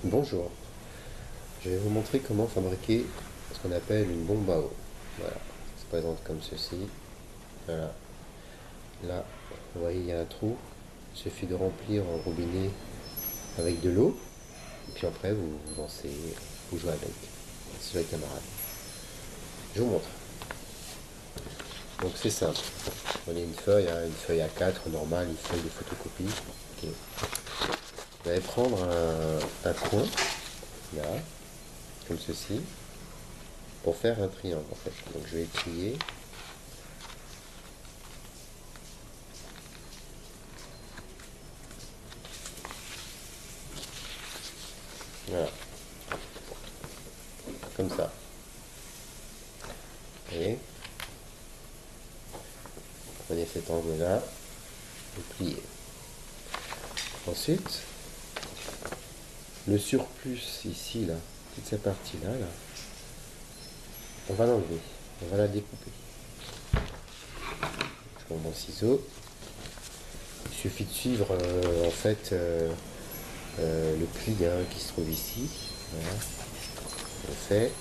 Bonjour, je vais vous montrer comment fabriquer ce qu'on appelle une bombe à eau. Voilà, ça se présente comme ceci. Voilà, là, vous voyez, il y a un trou. Il suffit de remplir un robinet avec de l'eau. Et puis après, vous lancez, vous jouez avec. C'est les camarades. Je vous montre. Donc c'est simple. Prenez une feuille A4 normale, une feuille de photocopie. Ok. Vous allez prendre un coin, là, comme ceci, pour faire un triangle en fait. Donc je vais étrier. Voilà, comme ça. Vous voyez, prenez cet angle-là et pliez. Ensuite, le surplus ici, là, toute cette partie-là, là, on va l'enlever, on va la découper. Je prends mon ciseau. Il suffit de suivre en fait le pli qui se trouve ici. Voilà, on fait.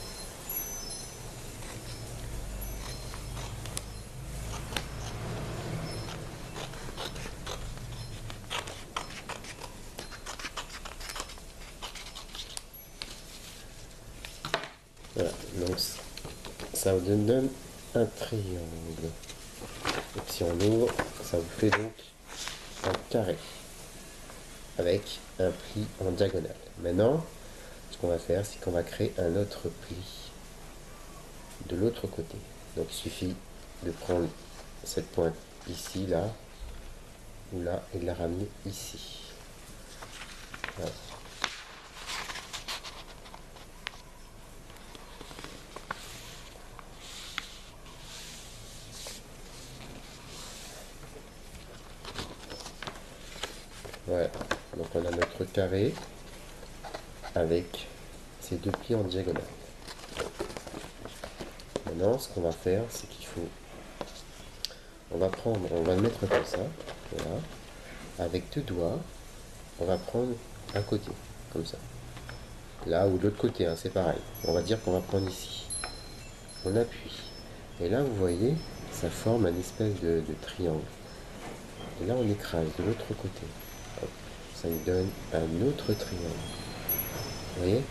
Voilà, donc ça vous donne un triangle. Et si on ouvre, ça vous fait donc un carré avec un pli en diagonale. Maintenant, ce qu'on va faire, c'est qu'on va créer un autre pli de l'autre côté. Donc il suffit de prendre cette pointe ici, là, ou là, et de la ramener ici. Voilà. Voilà. Donc on a notre carré avec ces deux plis en diagonale. Maintenant, ce qu'on va faire, c'est qu'il faut, on va le mettre comme ça, voilà. Avec deux doigts, on va prendre un côté, comme ça. Là ou de l'autre côté, hein, c'est pareil. On va dire qu'on va prendre ici. On appuie. Et là, vous voyez, ça forme un espèce de triangle. Et là, on écrase de l'autre côté. Hop, ça nous donne un autre triangle. Vous voyez?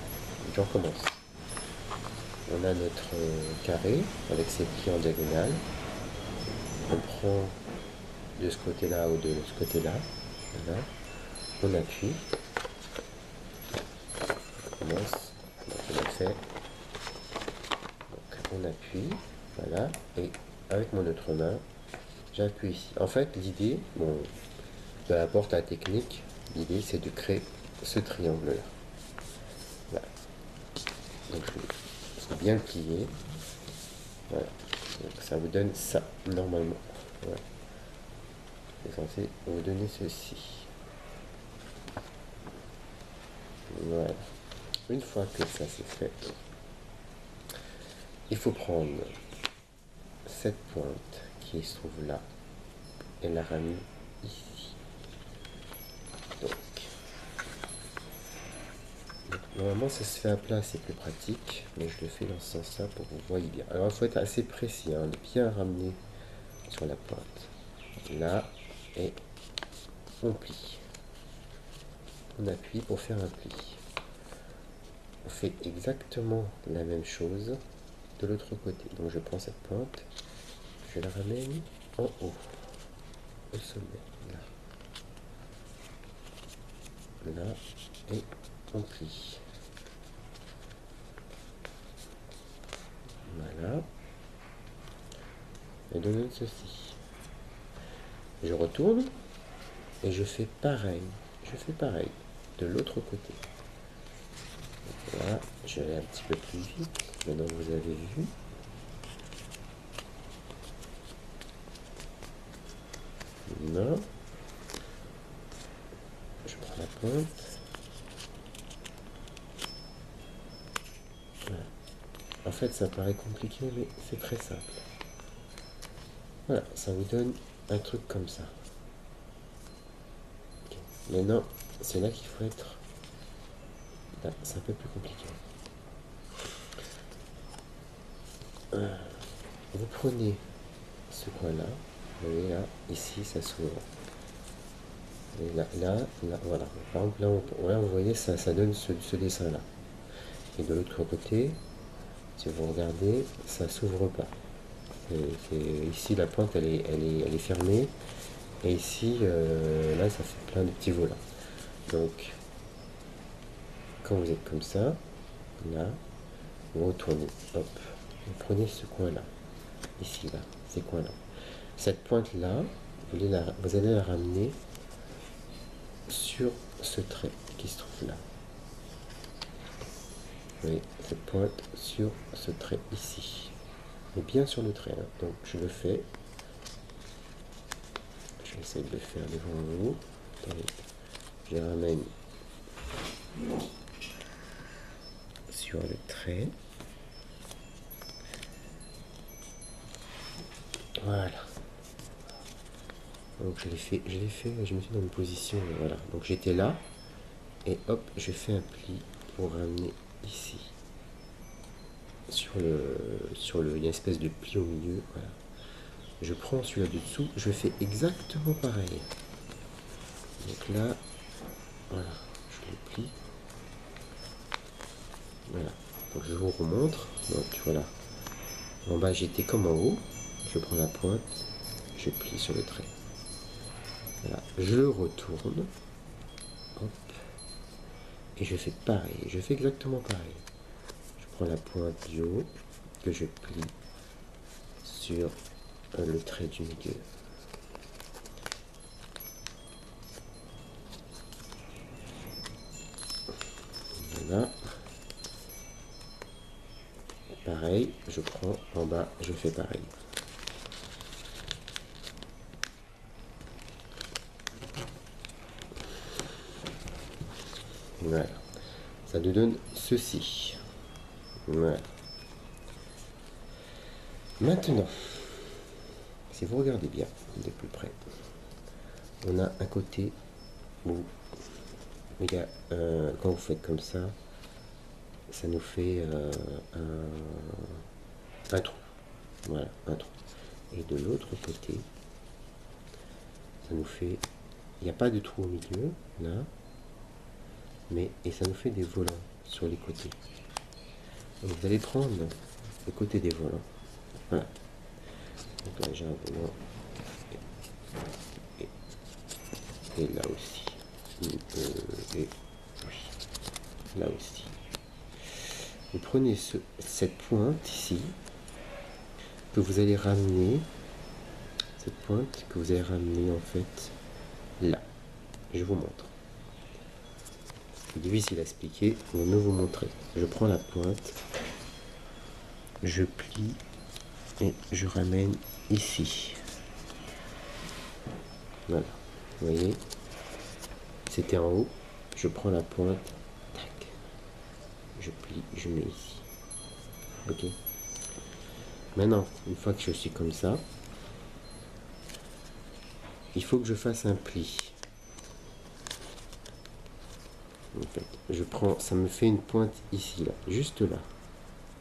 Je recommence. On a notre carré avec ses plis en diagonale. On prend de ce côté-là ou de ce côté-là. Voilà. On appuie. On commence. Donc on a fait. Donc on appuie. Voilà. Et avec mon autre main, j'appuie ici. En fait, l'idée, bon, peu importe la technique, l'idée c'est de créer ce triangle-là. Voilà. Donc je vais bien le plier. Voilà. Donc ça vous donne ça, normalement. Voilà. C'est censé vous donner ceci. Voilà. Une fois que ça c'est fait, il faut prendre cette pointe qui se trouve là et la ramener ici. Donc, normalement ça se fait à plat, c'est plus pratique, mais je le fais dans ce sens-là pour que vous voyez bien. Alors il faut être assez précis, hein, de bien ramener sur la pointe. Là, et on plie. On appuie pour faire un pli. On fait exactement la même chose de l'autre côté. Donc je prends cette pointe, je la ramène en haut, au sommet, là. Là, et on plie. Voilà. Et donne ceci. Je retourne et je fais pareil. Je fais pareil de l'autre côté. Voilà, je vais aller un petit peu plus vite. Maintenant vous avez vu. Là, je prends la pointe. Voilà. En fait, ça paraît compliqué, mais c'est très simple. Voilà, ça vous donne un truc comme ça. Okay. Maintenant, c'est là qu'il faut être Là, c'est un peu plus compliqué. Vous prenez ce coin-là, vous voyez là, ici ça s'ouvre. Et là, voilà. Par exemple, là, vous voyez, ça donne ce dessin-là. Et de l'autre côté, si vous regardez, ça s'ouvre pas. Ici, la pointe, elle est fermée. Et ici, là, ça fait plein de petits volants. Donc, quand vous êtes comme ça, là, vous retournez, hop, vous prenez ce coin-là, ici, là, ces coins-là. Cette pointe-là, vous allez la ramener sur ce trait qui se trouve là. Vous voyez, cette pointe sur ce trait ici. Et bien sur le trait, hein. Donc, je le fais. Je vais essayer de le faire devant vous. Attendez. Je les ramène sur le trait. Voilà. Donc je l'ai fait, je me suis dans une position, voilà. Donc j'étais là, et hop, je fais un pli pour ramener ici. Il y a une espèce de pli au milieu, voilà. Je prends celui-là du dessous, je fais exactement pareil. Donc là, voilà, je le plie. Voilà. Donc je vous remontre. Donc voilà. En bas j'étais comme en haut. Je prends la pointe, je plie sur le trait. Voilà. Je retourne. Hop. Et je fais pareil. Je fais exactement pareil. Je prends la pointe du haut que je plie sur le trait du milieu. Voilà. Pareil, je prends en bas, je fais pareil. Voilà. Ça nous donne ceci. Voilà. Maintenant, si vous regardez bien de plus près, on a un côté où il y a, quand vous faites comme ça nous fait un trou. Voilà, un trou. Et de l'autre côté, ça nous fait, il n'y a pas de trou au milieu, là, et ça nous fait des volants sur les côtés. Donc vous allez prendre le côté des volants. Voilà. Donc là j'ai un volant. Et là aussi. Et oui, là aussi. Vous prenez cette pointe ici, que vous allez ramener, cette pointe que vous allez ramener en fait là. Je vous montre. C'est difficile à expliquer, mais je vais vous montrer. Je prends la pointe, je plie et je ramène ici. Voilà. Vous voyez, c'était en haut. Je prends la pointe, tac, je plie, je mets ici. Ok. Maintenant, une fois que je suis comme ça, il faut que je fasse un pli. En fait, je prends, ça me fait une pointe ici, là, juste là.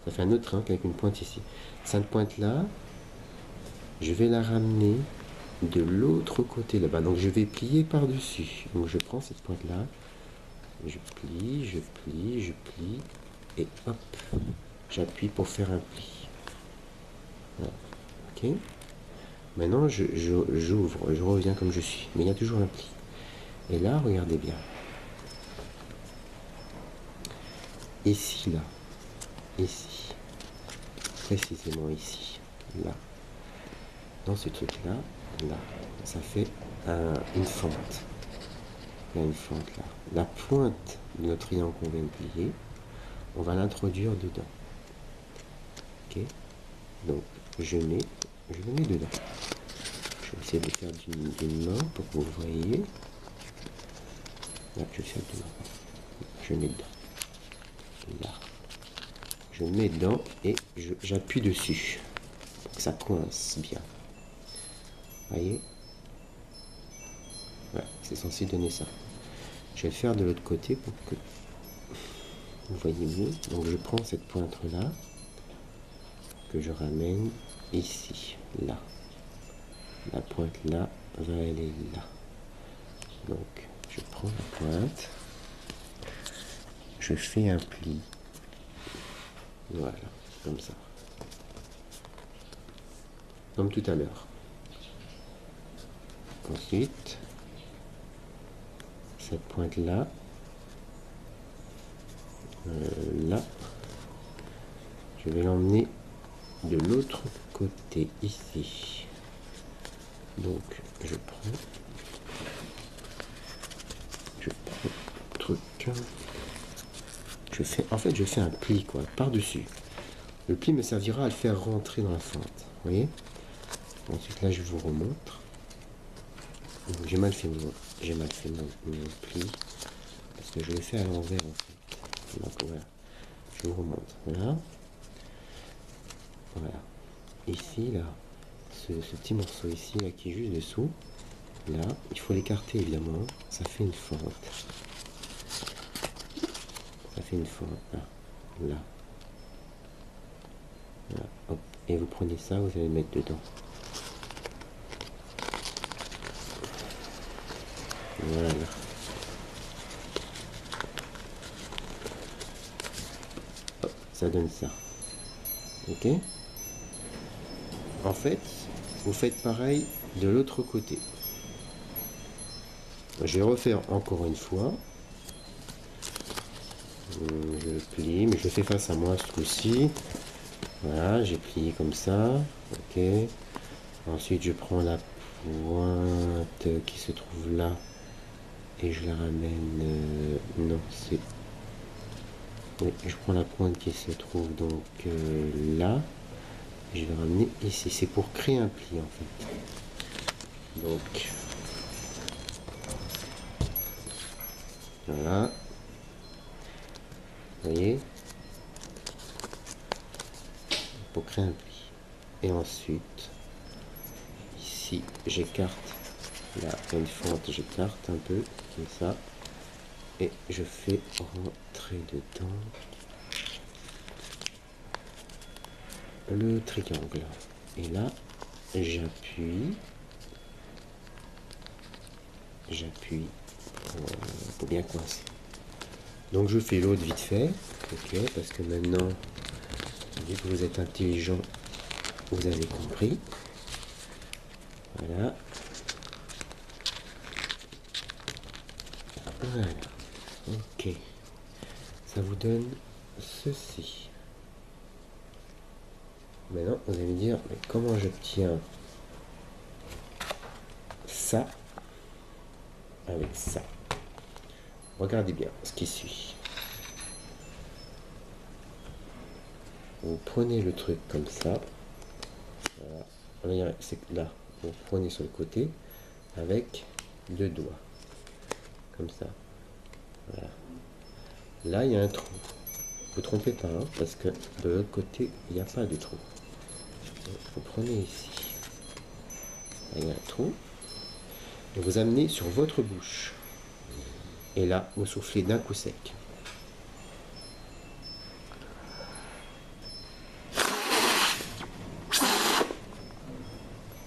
Ça fait un autre trinque avec une pointe ici. Cette pointe là, je vais la ramener de l'autre côté là-bas. Donc je vais plier par-dessus. Donc je prends cette pointe là, je plie, je plie, je plie, et hop, j'appuie pour faire un pli. Voilà. Ok. Maintenant j'ouvre, je reviens comme je suis, mais il y a toujours un pli. Et là, regardez bien. Ici, là, ici, précisément ici, là, dans ce truc-là, là, ça fait une fente. Il y a une fente là. La pointe de notre triangle qu'on vient de plier, on va l'introduire dedans. Ok. Donc, je le mets dedans. Je vais essayer de le faire d'une main pour que vous voyez. Là, je vais faire d'une main. Je mets dedans. Là. Je mets dedans et j'appuie dessus pour que ça coince bien. Voyez, voilà, c'est censé donner ça. Je vais le faire de l'autre côté pour que vous voyez mieux. Donc je prends cette pointe là, que je ramène ici, là. La pointe là va aller là. Donc je prends la pointe, je fais un pli. Voilà, comme ça. Comme tout à l'heure. Ensuite, cette pointe là, là, je vais l'emmener de l'autre côté ici. Donc je prends le truc, je fais un pli quoi par dessus. Le pli me servira à le faire rentrer dans la fente, vous voyez. Ensuite là je vous remontre. J'ai mal fait mon pli parce que je l'ai fait à l'envers en fait. Donc voilà, je vous remonte. Voilà. Voilà. Ici là, ce petit morceau ici là qui est juste dessous, là, il faut l'écarter évidemment. Ça fait une fente. Ça fait une fente là. Là. Voilà. Hop. Et vous prenez ça, vous allez le mettre dedans. Voilà. Hop, ça donne ça. Ok. En fait, vous faites pareil de l'autre côté. Je vais refaire encore une fois. Je plie, mais je fais face à moi ce coup-ci. Voilà, j'ai plié comme ça. Ok. Ensuite, je prends la pointe qui se trouve là et je la ramène. Non, c'est. Oui, je prends la pointe qui se trouve donc là. Et je vais ramener ici. C'est pour créer un pli en fait. Donc. Voilà. Vous voyez, pour créer un pli. Et ensuite, ici, j'écarte. Là, il y a une fente, j'écarte un peu, comme ça. Et je fais rentrer dedans le triangle. Et là, j'appuie pour bien coincer. Donc je fais l'autre vite fait, ok, parce que maintenant, vu que vous êtes intelligent, vous avez compris. Voilà. Voilà. Ok. Ça vous donne ceci. Maintenant, vous allez me dire, mais comment j'obtiens ça avec ça? Regardez bien ce qui suit. Vous prenez le truc comme ça. Voilà. C'est là. Vous prenez sur le côté avec deux doigts. Comme ça. Voilà. Là, il y a un trou. Vous ne trompez pas, hein, parce que de l'autre côté, il n'y a pas de trou. Vous prenez ici. Là, il y a un trou. Et vous amenez sur votre bouche. Et là, vous soufflez d'un coup sec.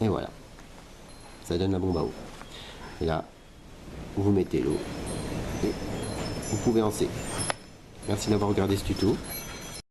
Et voilà. Ça donne la bombe à eau. Et là, vous mettez l'eau. Et vous pouvez lancer. Merci d'avoir regardé ce tuto.